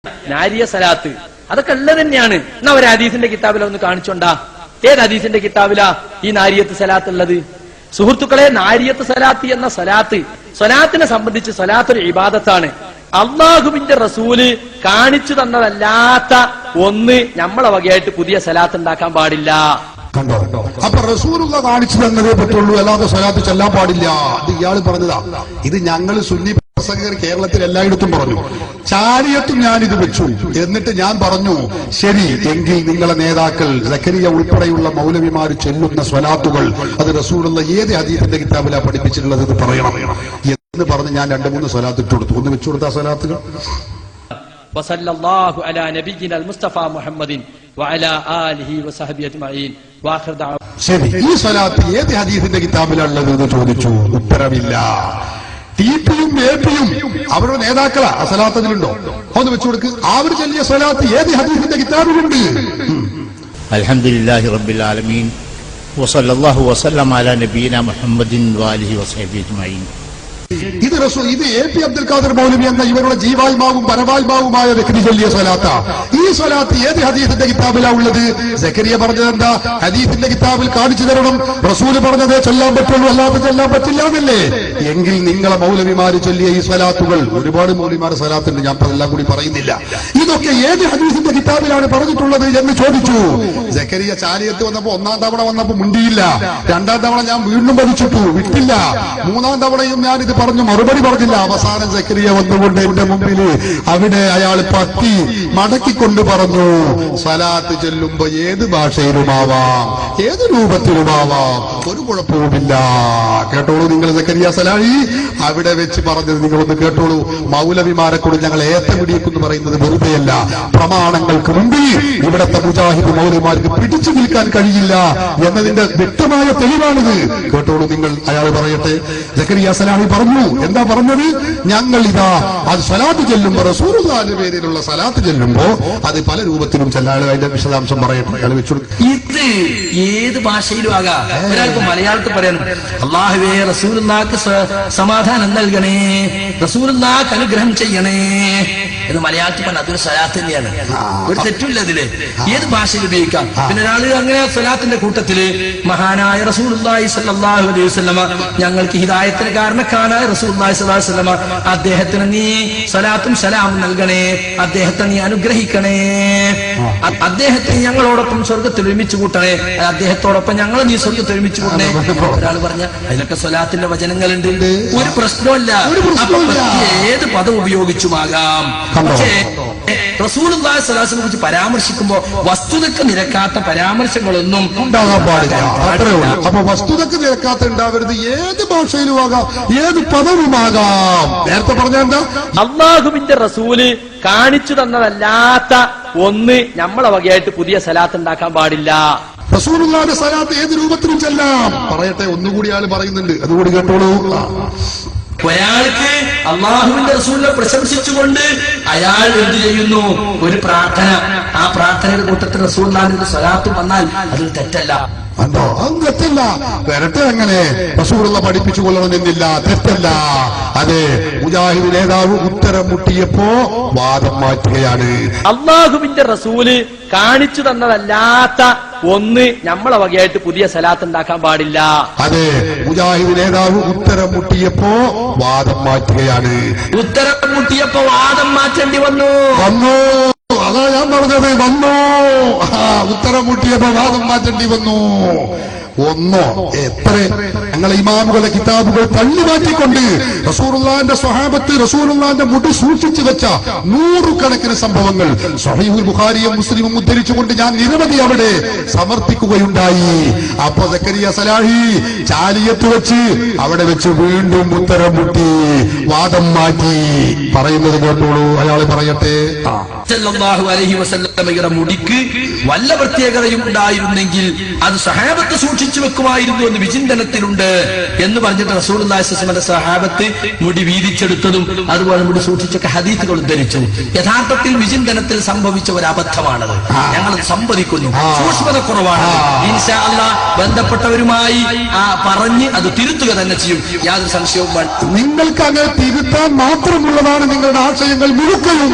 നാരിയ സലാത്ത് അതൊക്കെ ഉള്ളത് തന്നെയാണ്. എന്നാ ഒരു ഹദീസിന്റെ കിതാബില ഒന്ന് കാണിച്ചോണ്ടാ. ഏത് ഹദീസിന്റെ കിതാബിലാ ഈ നാരിയത്ത് സലാത്ത് ഉള്ളത്? സുഹൃത്തുക്കളെ, നാരിയത്ത് സലാത്ത് എന്ന സ്വലാത്തിനെ സംബന്ധിച്ച് സ്വലാത്ത് ഒരു ഇബാദത്താണ്. അള്ളാഹുവിന്റെ റസൂല് കാണിച്ചു തന്നതല്ലാത്ത ഒന്ന് നമ്മളെ വകയായിട്ട് പുതിയ സലാത്ത് ഉണ്ടാക്കാൻ പാടില്ല. കണ്ടോ? അപ്പൊ റസൂലുള്ള കാണിച്ചു തന്നതേ പറ്റുള്ളൂ, അല്ലാതെ സ്വലാത്ത് ചെല്ലാൻ പാടില്ല. ഇത് ഇയാള് പറഞ്ഞതാ. ഇത് ഞങ്ങൾ സുന്നി പ്രസംഗകർ കേരളത്തിൽ എല്ലായിടത്തും പറഞ്ഞു. ചാരിയത്തും ഞാനിത് വെച്ചു. എന്നിട്ട് ഞാൻ പറഞ്ഞു, ശരി എങ്കിൽ നിങ്ങളെ നേതാക്കൾ സക്കരിയ ഉൾപ്പെടെയുള്ള മൗലവിമാർ ചെല്ലുന്ന സ്വലാത്തുകൾ അത് റസൂലുള്ള ഏത് ഹദീസിന്റെ കിതാബിലാ പഠിപ്പിച്ചിട്ടുള്ളത് എന്ന് പറയണം എന്ന് പറഞ്ഞ് ഞാൻ 2-3 സ്വലാത്ത് ഇട്ട് കൊടുത്തു. ഒന്ന് വെച്ചു കൊടുത്ത സ്വലാത്തുകൾ വസല്ലല്ലാഹു അലാ നബിയിന മുസ്തഫ മുഹമ്മദിൻ വഅലാ ആലിഹി വസഹബിഹി അജ്മഈൻ വആഖിറു ദഅവ. ശരി, ഈ സ്വലാത്ത് ഏത് ഹദീസിന്റെ കിതാബിലുള്ളത് എന്ന് ചോദിച്ചു. ഉത്തരവില്ല. ടിപിയും എപിയും അവരുടെ നേതാക്കളാ. ആ സ്വലാത്ത് അതിലുണ്ടോ? ഒന്ന് വെച്ചു കൊടുക്ക്. അവർ ചൊല്ലിയ സ്വലാത്ത് ഏത് ഹദീസിന്റെ കിതാബിലുണ്ട്? അൽഹംദുലില്ലാഹി റബ്ബിൽ ആലമീൻ വസല്ലല്ലാഹു വസല്ലമ അലാ നബിയിന മുഹമ്മദിൻ വആലിഹി വസഹബിഹി അജ്മഈൻ. ഇത് എ പി അബ്ദുൽ ഖാദർ മൗലവി എന്ന ഇവരുടെ ജീവാത്മാവും പരമാത്മാവുമായ വ്യക്തി ചൊല്ലിയ സ്വലാത്ത. ഈ സ്വലാത്ത് ഏത് ഹദീസിന്റെ കിതാബിലാ ഉള്ളത്? സക്കരിയ പറഞ്ഞത് എന്താ? ഹദീസിന്റെ കിതാബിൽ കാണിച്ചു തരണം. റസൂല് പറഞ്ഞതേ ചൊല്ലാൻ പറ്റുള്ളൂ, അല്ലാതെ ചൊല്ലാൻ പറ്റില്ല എന്നല്ലേ? എങ്കിൽ നിങ്ങളെ മൗലവിമാര് ചൊല്ലിയ ഈ സ്വലാത്തുകൾ, ഒരുപാട് മൗലവിമാർ സ്വലാത്തുണ്ട്, ഞാൻ എല്ലാം കൂടി പറയുന്നില്ല, ഇതൊക്കെ ഏത് ഹദീസിന്റെ കിതാബിലാണ് പറഞ്ഞിട്ടുള്ളത് എന്ന് ചോദിച്ചു. സക്കരിയ ചാരിയത്ത് വന്നപ്പോ 1-ാം തവണ വന്നപ്പോ മുണ്ടിയില്ല. 2-ാം തവണ ഞാൻ വീണ്ടും പതിച്ചിട്ടു, വിട്ടില്ല. 3-ാം തവണയും ഞാൻ ഇത് പറഞ്ഞു, മറുപടി പറഞ്ഞില്ല. അവസാനം സക്കരിയ വന്നുകൊണ്ട് എന്റെ മുമ്പിൽ അവിടെ അയാൾ പത്തി മടക്കിക്കൊണ്ട് പറഞ്ഞു, സ്വലാത്ത് ചൊല്ലുമ്പോ ഏത് ഭാഷയിലുമാവാം, ഏത് രൂപത്തിലുമാവാം, ഒരു കുഴപ്പവുമില്ല. കേട്ടോളൂ നിങ്ങൾ സക്കരിയ സലാഹി അവിടെ വെച്ച് പറഞ്ഞത് നിങ്ങളൊന്ന് കേട്ടോളൂ. മൗലവിമാരെ കൂടി ഞങ്ങൾ ഏത്തപിടിയെന്ന് പറയുന്നത് വെറുതെയല്ല. പ്രമാണങ്ങൾക്ക് മുമ്പിൽ ഇവിടത്തെ മുജാഹിദ് മൗലവിമാർക്ക് പിടിച്ചു നിൽക്കാൻ കഴിയില്ല എന്നതിന്റെ വ്യക്തമായ തെളിവാണിത്. കേട്ടോളൂ നിങ്ങൾ. അയാൾ പറയട്ടെ. സക്കരിയ സലാഹി പറഞ്ഞു, എന്താ പറഞ്ഞത്? ഞങ്ങൾ ഇതാ അത് സ്വലാത്ത് ചെല്ലുമ്പോ റസൂലുള്ളാഹിന്റെ പേരിലുള്ള സ്വലാത്ത് ചെല്ലുമ്പോ അത് പല രൂപത്തിലും ചെല്ലാൻ. അതിന്റെ വിശദാംശം പറയട്ടെ. അയാൾ വെച്ചു. ഇത് ഏത് ഭാഷയിലും ആകാം. ഒരാൾക്ക് മലയാളത്തിൽ പറയാനും അല്ലാഹുവേ റസൂലുള്ളാഹിക്ക് സമാധാനം നൽകണേ, റസൂലുള്ളാഹിക്ക് അനുഗ്രഹം ചെയ്യണേ എന്ന് മലയാളത്തിൽ പറഞ്ഞാൽ അതൊരു സ്വലാത്ത് തന്നെയാണ്. ഒരു തെറ്റില്ല അതില്. ഏത് ഭാഷയിൽ ഉപയോഗിക്കാം. പിന്നെ ഒരാള് അങ്ങനെ സ്വലാത്തിന്റെ കൂട്ടത്തില് മഹാനായ റസൂലുള്ളാഹി സ്വല്ലല്ലാഹു അലൈഹി വസല്ലമ ഞങ്ങൾക്ക് ഹിദായത്തിന് കാരണക്കാരനായ റസൂലുള്ളാഹി സ്വല്ലല്ലാഹു അലൈഹി വസല്ലമ അദ്ദേഹത്തിന് നീ സ്വലാത്തും സലാമും നൽകണേ, അദ്ദേഹത്തെ നീ അനുഗ്രഹിക്കണേ, അദ്ദേഹത്തെ ഞങ്ങളോടൊപ്പം സ്വർഗത്തിൽ ഒരുമിച്ച് കൂട്ടണേ, അദ്ദേഹത്തോടൊപ്പം ഞങ്ങൾ നീ സ്വർഗത്തിൽ ഒരുമിച്ച് കൂട്ടണേ. ഒരാൾ പറഞ്ഞ അതിലൊക്കെ സ്വലാത്തിന്റെ വചനങ്ങളുണ്ട്, ഒരു പ്രശ്നമല്ല. ഏത് പദം ഉപയോഗിച്ചുമാകാം. പക്ഷേ റസൂലുള്ളാഹി സ്വല്ലല്ലാഹു അലൈഹി വസല്ലമയെ കുറിച്ച് പരാമർശിക്കുമ്പോ വസ്തുതക്ക് നിരക്കാത്ത പരാമർശങ്ങളൊന്നും ഉണ്ടാകാൻ പാടില്ല. അത്രേ ഉള്ളൂ. അപ്പൊ വസ്തുതക്ക് നിരക്കാത്ത ഉണ്ടാവരുത്. ഏത് ഭാഷയിലും ആകാം, ഏത് പദവുമാകാം. നേരത്തെ പറഞ്ഞ എന്താ? അള്ളാഹുവിന്റെ റസൂല് കാണിച്ചു തന്നതല്ലാത്ത ഒന്ന് നമ്മളെ വകയായിട്ട് പുതിയ സലാത്ത് ഉണ്ടാക്കാൻ പാടില്ല. റസൂലുള്ളാഹിന്റെ സലാത്ത് ഏത് രൂപത്തിലും ചെല്ലാം. പറയട്ടെ, ഒന്നുകൂടി ആള് പറയുന്നുണ്ട്, അതുകൂടി കേട്ടോളൂ. ഒരാൾക്ക് അള്ളാഹുവിന്റെ റസൂലിനെ പ്രശംസിച്ചുകൊണ്ട് അയാൾ എന്ത് ചെയ്യുന്നു? ഒരു പ്രാർത്ഥന. ആ പ്രാർത്ഥനയുടെ കൂട്ടത്തിൽ റസൂലുള്ളാഹിന്റെ സ്വലാത്ത് വന്നാൽ അതിൽ തെറ്റല്ല. അതോ? അത് തെറ്റല്ല. വരട്ടെ, അങ്ങനെ റസൂലുള്ള പഠിപ്പിച്ചു കൊള്ളണമെന്നില്ല, തെറ്റല്ല. അതെ, മുജാഹിദ് നേതാവ് ഉത്തരം മുട്ടിയപ്പോ വാദം മാറ്റുകയാണ്. അള്ളാഹുവിന്റെ റസൂല് കാണിച്ചു തന്നതല്ലാത്ത ഒന്ന് നമ്മളെ വകയായിട്ട് പുതിയ സലാത്ത് ഉണ്ടാക്കാൻ പാടില്ല. അതെ, മുജാഹിദ് നേതാവ് ഉത്തരം മുട്ടിയപ്പോ വാദം മാറ്റുകയാണ്. ഉത്തരം മുട്ടിയപ്പോ വാദം മാറ്റേണ്ടി വന്നു. അതാ ഞാൻ പറഞ്ഞത്, വന്നു. ഉത്തരം മുട്ടിയപ്പോ വാദം മാറ്റേണ്ടി വന്നു. ഒന്നോ എത്ര ഞങ്ങളെ ഇമാമുകളുടെ കിതാബുകൾ തള്ളി മാറ്റിക്കൊണ്ട് റസൂലുള്ളാഹിന്റെ സ്വഹാബത്ത് റസൂലുള്ളാഹിന്റെ മുടി സൂക്ഷിച്ചു വെച്ച 100 കണക്കിന് സംഭവങ്ങൾ സ്വഹീഹുൽ ബുഖാരിയും മുസ്ലിമും ഉദ്ധരിച്ചുകൊണ്ട് ഞാൻ നിരവധി അവിടെ സമർപ്പിക്കുകയുണ്ടായി. അപ്പൊ സക്കരിയ സലാഹി ചാലിയത്ത് വെച്ച് അവിടെ വെച്ച് വീണ്ടും ഉത്തരം മുട്ടി, വാദം മാറ്റി. പറയുന്നത് കേട്ടോളൂ, അയാൾ പറയട്ടെ. സല്ലല്ലാഹു അലൈഹി വസല്ലമയുടെ മുടിക്ക് വല്ല പ്രത്യേകതയും ഉണ്ടായിരുന്നെങ്കിൽ അത് സഹാബത്ത് സൂക്ഷിച്ചു വെക്കുമായിരുന്നു എന്ന് വിചിന്തനത്തിലുണ്ട് എന്ന് പറഞ്ഞിട്ട് റസൂലുള്ളാഹി സ്വല്ലല്ലാഹു അലൈഹി വസല്ലമയുടെ സഹാബത്ത് മുടി വീതിച്ചെടുത്തതും അതുപോലെ മുടി സൂക്ഷിച്ചൊക്കെ ഹദീസുകൾ ഉദ്ധരിച്ചു. യഥാർത്ഥത്തിൽ വിചിന്തനത്തിൽ സംഭവിച്ച ഒരു അബദ്ധമാണത്. ഞങ്ങൾ സമ്മതിക്കുന്നു, സൂക്ഷ്മത കുറവാണ്. ഇൻഷാ അല്ലാഹ് ബന്ധപ്പെട്ടവരുമായി പറഞ്ഞ് അത് തിരുത്തുക തന്നെ ചെയ്യും, യാതൊരു സംശയവും. നിങ്ങൾക്ക് അങ്ങനെ തിരുത്താൻ മാത്രമുള്ളതാണ് നിങ്ങളുടെ ആശയങ്ങൾ മുഴുക്കയും.